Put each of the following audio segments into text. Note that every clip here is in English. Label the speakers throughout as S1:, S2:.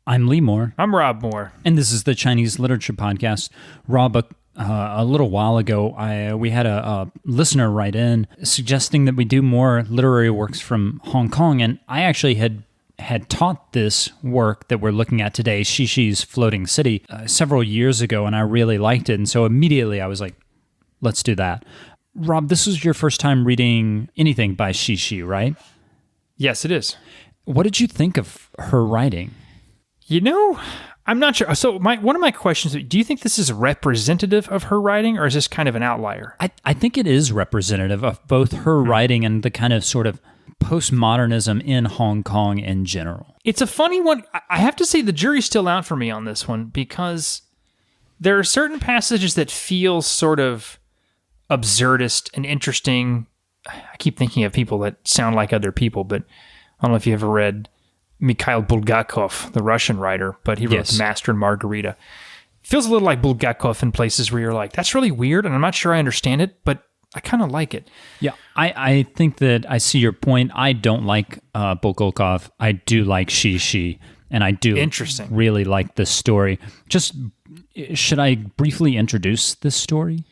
S1: I'm Lee Moore.
S2: I'm Rob Moore.
S1: And this is the Chinese Literature Podcast. Rob, a little while ago, we had a listener write in suggesting that we do more literary works from Hong Kong, and I actually had taught this work that we're looking at today, Xi Floating City, several years ago, and I really liked it, and so immediately I was like, let's do that. Rob, this was your first time reading anything by Xi, right?
S2: Yes, it is.
S1: What did you think of her writing?
S2: You know, I'm not sure. So one of my questions, do you think this is representative of her writing, or is this kind of an outlier?
S1: I think it is representative of both her writing and the kind of sort of postmodernism in Hong Kong in general.
S2: It's a funny one. I have to say the jury's still out for me on this one, because there are certain passages that feel sort of absurdist and interesting. I keep thinking of people that sound like other people, but I don't know if you ever read Mikhail Bulgakov, the Russian writer, but he wrote Master and Margarita. Feels a little like Bulgakov in places where you're like, that's really weird, and I'm not sure I understand it, but I kind of like it.
S1: Yeah, I think that I see your point. I don't like Bulgakov. I do like Xi, and I do really like this story. Just, should I briefly introduce this story?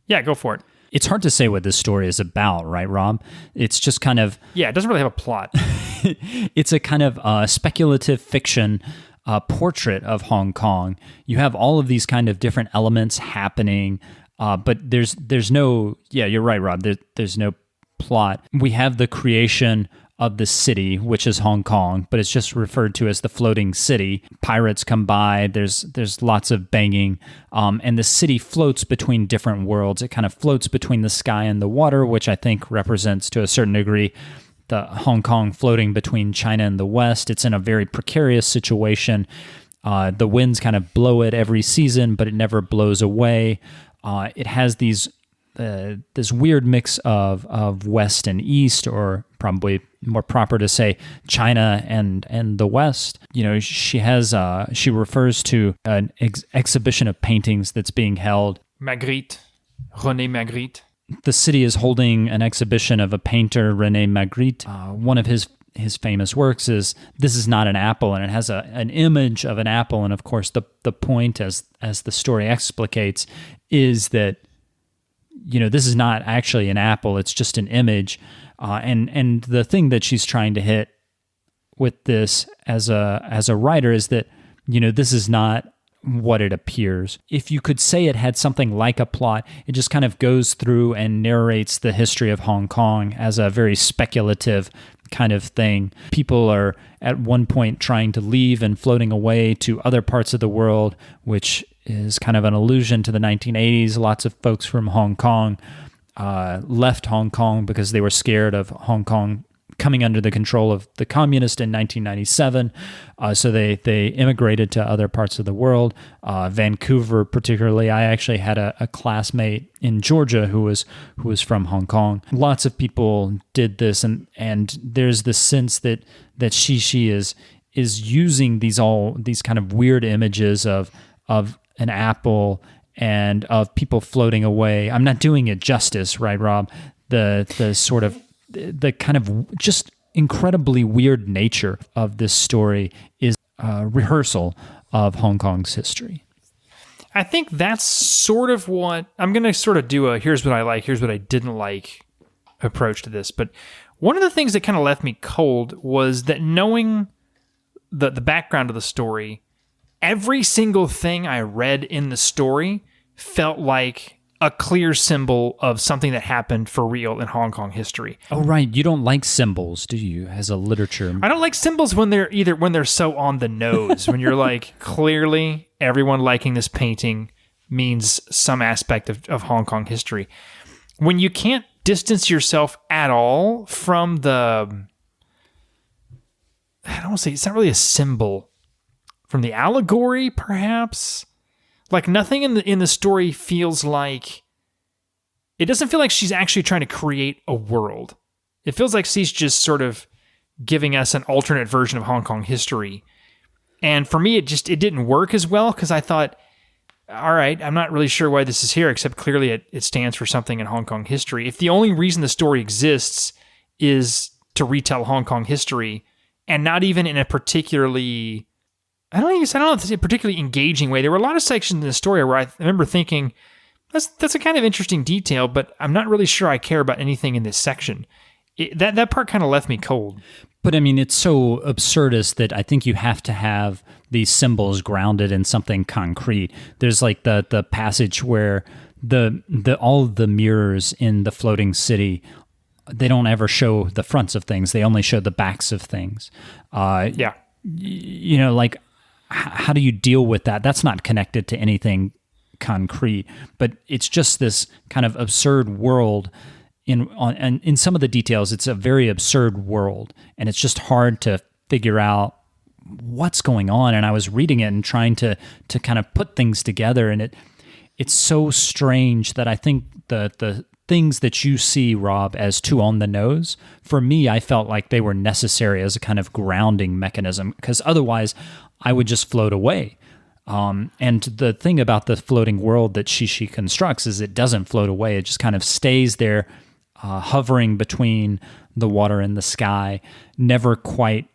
S2: Yeah, go for it.
S1: It's hard to say what this story is about, right, Rob? It's just kind of...
S2: Yeah, it doesn't really have a plot.
S1: It's a kind of speculative fiction portrait of Hong Kong. You have all of these kind of different elements happening, but there's no... Yeah, you're right, Rob. There's no plot. We have the creation of the city, which is Hong Kong, but it's just referred to as the floating city. Pirates come by, there's lots of banging, and the city floats between different worlds. It kind of floats between the sky and the water, which I think represents to a certain degree the Hong Kong floating between China and the West. It's in a very precarious situation. The winds kind of blow it every season, but it never blows away. It has this weird mix of West and East, or probably more proper to say China and the West. You know, she refers to an exhibition of paintings that's being held.
S2: Magritte, René Magritte.
S1: The city is holding an exhibition of a painter, René Magritte. One of his famous works is "This is not an apple," and it has an image of an apple. And of course, the point, as the story explicates, is that, you know, this is not actually an apple, it's just an image. And the thing that she's trying to hit with this as a writer is that, you know, this is not what it appears. If you could say it had something like a plot, it just kind of goes through and narrates the history of Hong Kong as a very speculative kind of thing. People are at one point trying to leave and floating away to other parts of the world, which is kind of an allusion to the 1980s. Lots of folks from Hong Kong left Hong Kong because they were scared of Hong Kong coming under the control of the communists in 1997. So they immigrated to other parts of the world. Vancouver, particularly. I actually had a classmate in Georgia who was from Hong Kong. Lots of people did this, and there's this sense that Xi is using these kind of weird images of an apple and of people floating away. I'm not doing it justice, right, Rob? The sort of the kind of just incredibly weird nature of this story is a rehearsal of Hong Kong's history.
S2: I think that's sort of what I'm going to sort of do here's what I like, here's what I didn't like approach to this. But one of the things that kind of left me cold was that knowing the background of the story, every single thing I read in the story felt like a clear symbol of something that happened for real in Hong Kong history.
S1: Oh, right. You don't like symbols, do you, as a literature?
S2: I don't like symbols when they're so on the nose, when you're like, clearly everyone liking this painting means some aspect of Hong Kong history. When you can't distance yourself at all from I don't want to say, it's not really a symbol, from the allegory, perhaps. Like, nothing in the story feels like... It doesn't feel like she's actually trying to create a world. It feels like she's just sort of giving us an alternate version of Hong Kong history. And for me, it didn't work as well, because I thought, all right, I'm not really sure why this is here, except clearly it stands for something in Hong Kong history. If the only reason the story exists is to retell Hong Kong history, and not even in a particularly I don't know if it's a particularly engaging way. There were a lot of sections in the story where I remember thinking, that's a kind of interesting detail, but I'm not really sure I care about anything in this section. That part kind of left me cold.
S1: But I mean, it's so absurdist that I think you have to have these symbols grounded in something concrete. There's like the passage where all of the mirrors in the floating city, they don't ever show the fronts of things. They only show the backs of things.
S2: Yeah.
S1: You know, like, how do you deal with that? That's not connected to anything concrete, but it's just this kind of absurd world. And in some of the details, it's a very absurd world, and it's just hard to figure out what's going on. And I was reading it and trying to kind of put things together, and it's so strange that I think the things that you see, Rob, as too on the nose, for me, I felt like they were necessary as a kind of grounding mechanism, because otherwise I would just float away. And the thing about the floating world that she constructs is it doesn't float away. It just kind of stays there, hovering between the water and the sky, never quite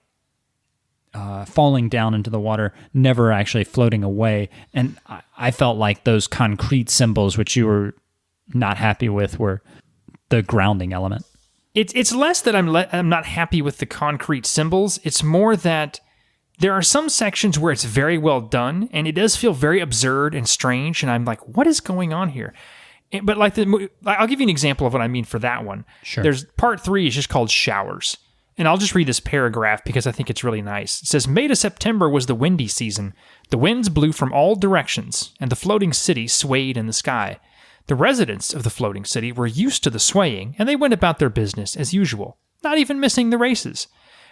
S1: falling down into the water, never actually floating away. And I felt like those concrete symbols, which you were not happy with, were the grounding element.
S2: It's less that I'm not happy with the concrete symbols. It's more that there are some sections where it's very well done, and it does feel very absurd and strange, and I'm like, what is going on here? But like I'll give you an example of what I mean for that one.
S1: Sure.
S2: There's part 3 is just called Showers. And I'll just read this paragraph because I think it's really nice. It says, May to September was the windy season. The winds blew from all directions, and the floating city swayed in the sky. The residents of the floating city were used to the swaying, and they went about their business as usual, not even missing the races.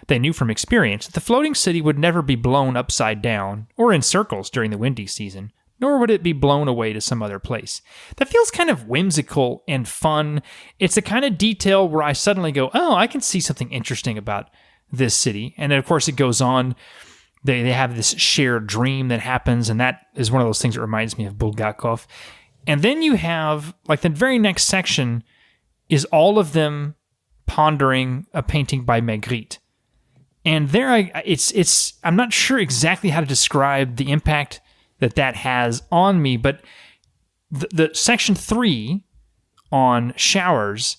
S2: They knew from experience that the floating city would never be blown upside down or in circles during the windy season, nor would it be blown away to some other place. That feels kind of whimsical and fun. It's the kind of detail where I suddenly go, oh, I can see something interesting about this city. And then, of course, it goes on. They have this shared dream that happens, and that is one of those things that reminds me of Bulgakov. And then you have, like, the very next section is all of them pondering a painting by Magritte. And there, I'm not sure exactly how to describe the impact that has on me, but the section 3 on Showers,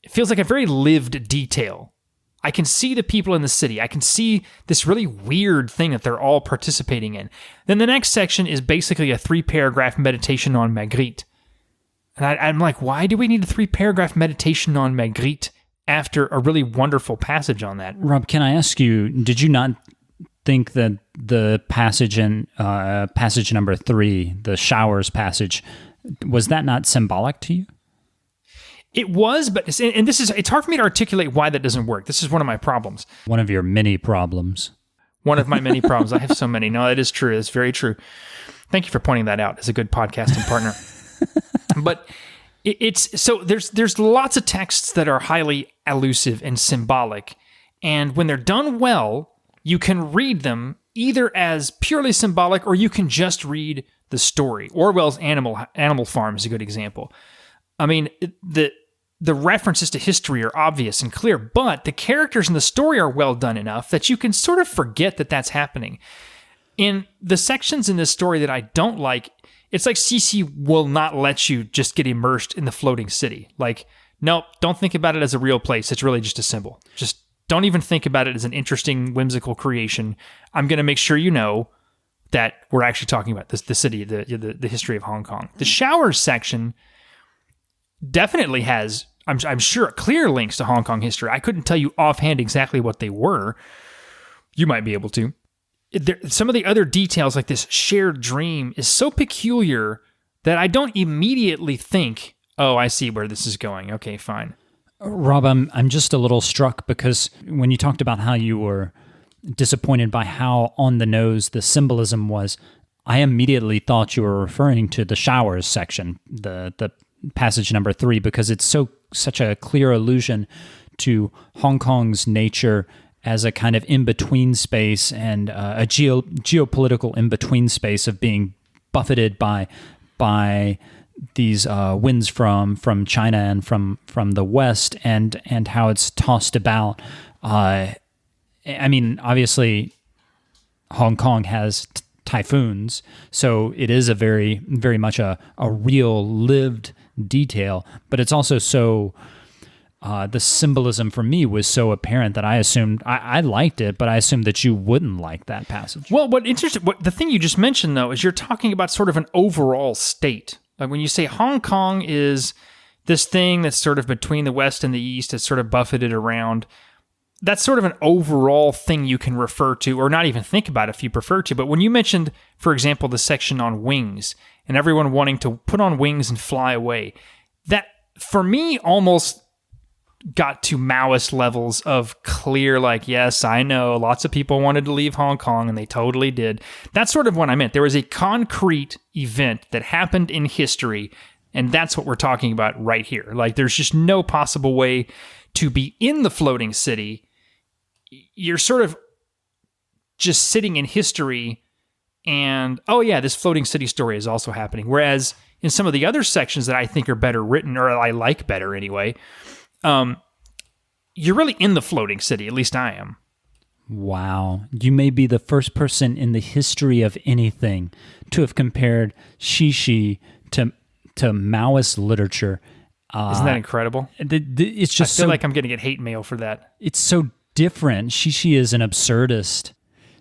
S2: it feels like a very lived detail. I can see the people in the city. I can see this really weird thing that they're all participating in. Then the next section is basically a 3-paragraph meditation on Magritte. And I'm like, why do we need a 3-paragraph meditation on Magritte after a really wonderful passage on that?
S1: Rob, can I ask you, did you not think that the passage in passage number 3, the Showers passage, was that not symbolic to you?
S2: It was, but it's hard for me to articulate why that doesn't work. This is one of my problems.
S1: One of your many problems.
S2: One of my many problems. I have so many. No, that is true. It's very true. Thank you for pointing that out as a good podcasting partner. But it's so there's lots of texts that are highly elusive and symbolic, and when they're done well, you can read them either as purely symbolic, or you can just read the story. Orwell's Animal Farm is a good example. I mean, the references to history are obvious and clear, but the characters in the story are well done enough that you can sort of forget that that's happening. In the sections in this story that I don't like, it's like Cece will not let you just get immersed in the floating city. Like, nope, don't think about it as a real place. It's really just a symbol. Just don't even think about it as an interesting, whimsical creation. I'm going to make sure you know that we're actually talking about the city, the history of Hong Kong. The Showers section definitely has, I'm sure, clear links to Hong Kong history. I couldn't tell you offhand exactly what they were. You might be able to. Some of the other details, like this shared dream, is so peculiar that I don't immediately think, oh, I see where this is going. Okay, fine.
S1: Rob, I'm just a little struck because when you talked about how you were disappointed by how on the nose the symbolism was, I immediately thought you were referring to the Showers section, the passage number 3, because it's such a clear allusion to Hong Kong's nature as a kind of in-between space and a geopolitical in-between space of being buffeted by these winds from China and from the West, and how it's tossed about. I mean, obviously, Hong Kong has typhoons, so it is a very, very much a real lived detail, but it's also so, the symbolism for me was so apparent that I assumed, I liked it, but I assumed that you wouldn't like that passage.
S2: Well, the thing you just mentioned, though, is you're talking about sort of an overall state. Like when you say Hong Kong is this thing that's sort of between the West and the East, it's sort of buffeted around. That's sort of an overall thing you can refer to, or not even think about if you prefer to. But when you mentioned, for example, the section on wings and everyone wanting to put on wings and fly away, that for me almost got to Maoist levels of clear, like, yes, I know lots of people wanted to leave Hong Kong and they totally did. That's sort of what I meant. There was a concrete event that happened in history, and that's what we're talking about right here. Like, there's just no possible way to be in the floating city. You're sort of just sitting in history and, oh yeah, this floating city story is also happening. Whereas in some of the other sections that I think are better written, or I like better anyway, you're really in the floating city. At least I am.
S1: Wow. You may be the first person in the history of anything to have compared Shishi to Maoist literature.
S2: Isn't that incredible?
S1: It's just
S2: I feel like I'm going to get hate mail for that.
S1: It's so different. Shishi is an absurdist.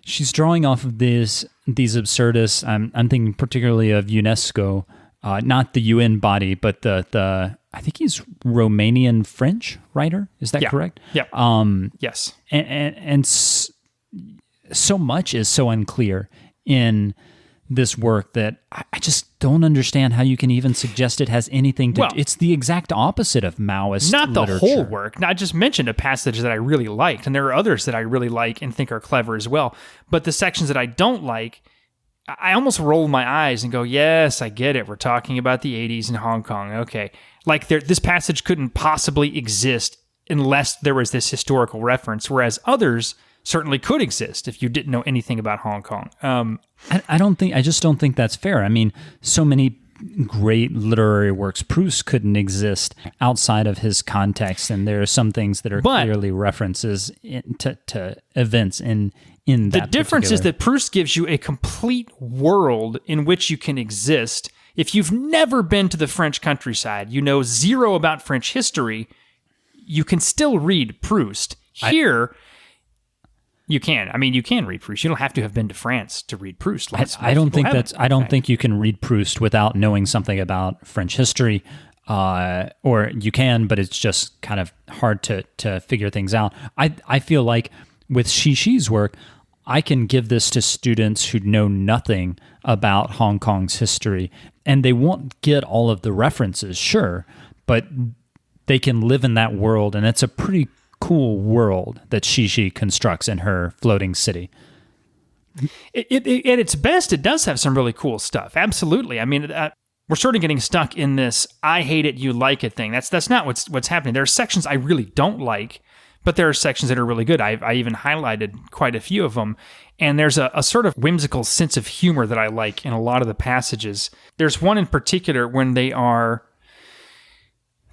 S1: She's drawing off of these absurdists. I'm thinking particularly of UNESCO, not the UN body, but the I think he's Romanian French writer. Is that correct?
S2: Yeah. Yes.
S1: And so much is so unclear in this work that I just don't understand how you can even suggest it has anything to. It's the exact opposite of Maoist.
S2: Not the
S1: literature.
S2: whole work. Now, I just mentioned a passage that I really liked, and there are others that I really like and think are clever as well. But the sections that I don't like, I almost roll my eyes and go, yes, I get it. We're talking about the 80s in Hong Kong. Okay. Like this passage couldn't possibly exist unless there was this historical reference, whereas others certainly could exist if you didn't know anything about Hong Kong.
S1: I just don't think that's fair. I mean, so many great literary works, Proust couldn't exist outside of his context, and there are some things that are clearly references to events in that.
S2: The difference is that Proust gives you a complete world in which you can exist. If you've never been to the French countryside, you know zero about French history, you can still read Proust. Here, you can. I mean, you can read Proust. You don't have to have been to France to read Proust.
S1: I don't think you can read Proust without knowing something about French history, or you can, but it's just kind of hard to figure things out. I feel like with Shishi's work, I can give this to students who know nothing about Hong Kong's history, and they won't get all of the references, sure, but they can live in that world, and it's a pretty cool world that Shishi constructs in her floating city.
S2: At its best, it does have some really cool stuff. Absolutely. I mean, we're sort of getting stuck in this "I hate it, you like it" thing. That's not what's happening. There are sections I really don't like, but there are sections that are really good. I even highlighted quite a few of them. And there's a sort of whimsical sense of humor that I like in a lot of the passages. There's one in particular when they are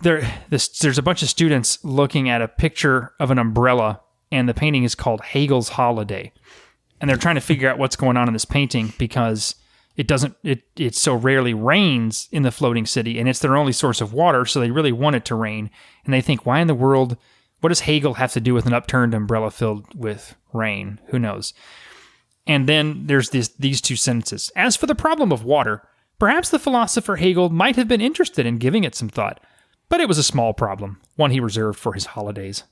S2: there's a bunch of students looking at a picture of an umbrella, and the painting is called Hegel's Holiday. And they're trying to figure out what's going on in this painting because it so rarely rains in the floating city, and it's their only source of water, so they really want it to rain. And they think, why in the world, what does Hegel have to do with an upturned umbrella filled with rain? Who knows? And then there's these two sentences. As for the problem of water, perhaps the philosopher Hegel might have been interested in giving it some thought. But it was a small problem, one he reserved for his holidays.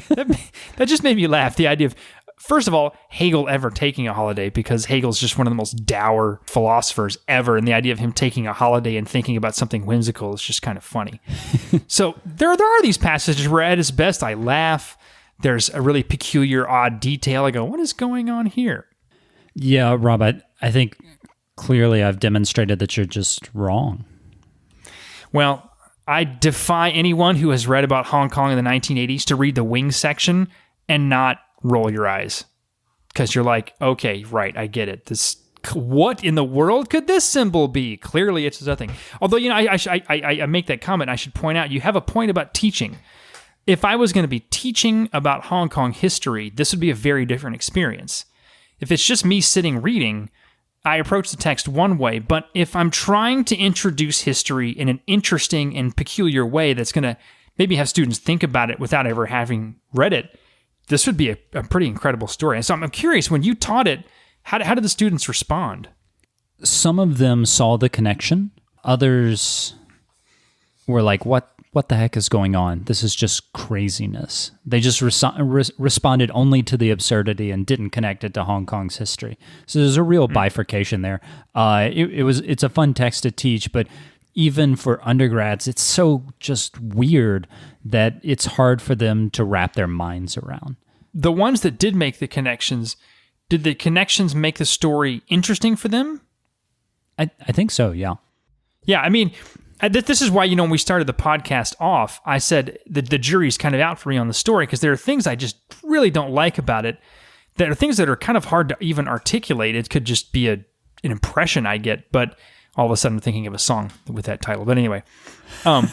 S2: That just made me laugh. The idea of, first of all, Hegel ever taking a holiday, because Hegel's just one of the most dour philosophers ever, and the idea of him taking a holiday and thinking about something whimsical is just kind of funny. So there are these passages where at its best I laugh. There's a really peculiar, odd detail. I go, what is going on here?
S1: Yeah, Rob, I think clearly I've demonstrated that you're just wrong.
S2: Well, I defy anyone who has read about Hong Kong in the 1980s to read the wings section and not roll your eyes. Because you're like, okay, right, I get it. What in the world could this symbol be? Clearly it's nothing. Although, I make that comment, I should point out, you have a point about teaching. If I was going to be teaching about Hong Kong history, this would be a very different experience. if it's just me sitting reading, I approach the text one way, but if I'm trying to introduce history in an interesting and peculiar way that's going to maybe have students think about it without ever having read it, this would be a pretty incredible story. And so I'm curious, when you taught it, how did the students respond?
S1: Some of them saw the connection. Others were like, what the heck is going on? This is just craziness. They just responded only to the absurdity and didn't connect it to Hong Kong's history. So there's a real bifurcation there. It's a fun text to teach, but even for undergrads, it's so just weird that it's hard for them to wrap their minds around.
S2: The ones that did make the connections, did the connections make the story interesting for them?
S1: I think so, yeah.
S2: Yeah, I mean, this is why, when we started the podcast off, I said the jury's kind of out for me on the story, because there are things I just really don't like about it. There are things that are kind of hard to even articulate. It could just be an impression I get, but all of a sudden I'm thinking of a song with that title. But anyway, I'm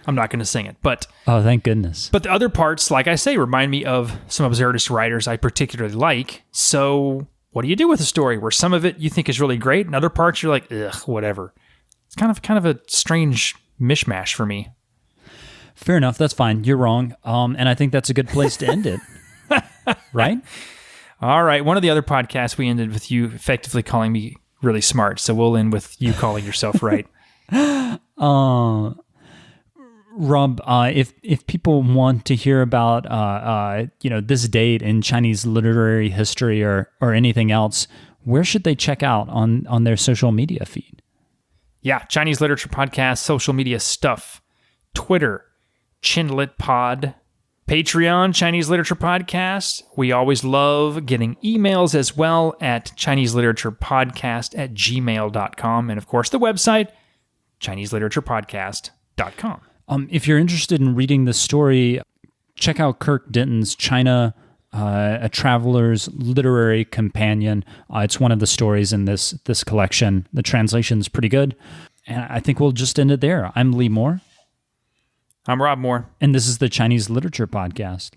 S2: not going to sing it. But
S1: oh, thank goodness.
S2: But the other parts, like I say, remind me of some absurdist writers I particularly like. So what do you do with a story where some of it you think is really great, and other parts you're like, ugh, whatever? It's kind of a strange mishmash for me.
S1: Fair enough. That's fine. You're wrong. And I think that's a good place to end it. Right?
S2: All right. One of the other podcasts, we ended with you effectively calling me really smart. So we'll end with you calling yourself right.
S1: Rob, if people want to hear about this date in Chinese literary history or anything else, where should they check out on their social media feed?
S2: Yeah, Chinese Literature Podcast, social media stuff, Twitter, Chinlit Pod, Patreon, Chinese Literature Podcast. We always love getting emails as well at ChineseLiteraturePodcast@gmail.com. And of course, the website, ChineseLiteraturePodcast.com.
S1: If you're interested in reading the story, check out Kirk Denton's China, A Traveler's Literary Companion. It's one of the stories in this collection. The translation is pretty good. And I think we'll just end it there. I'm Lee Moore.
S2: I'm Rob Moore.
S1: And this is the Chinese Literature Podcast.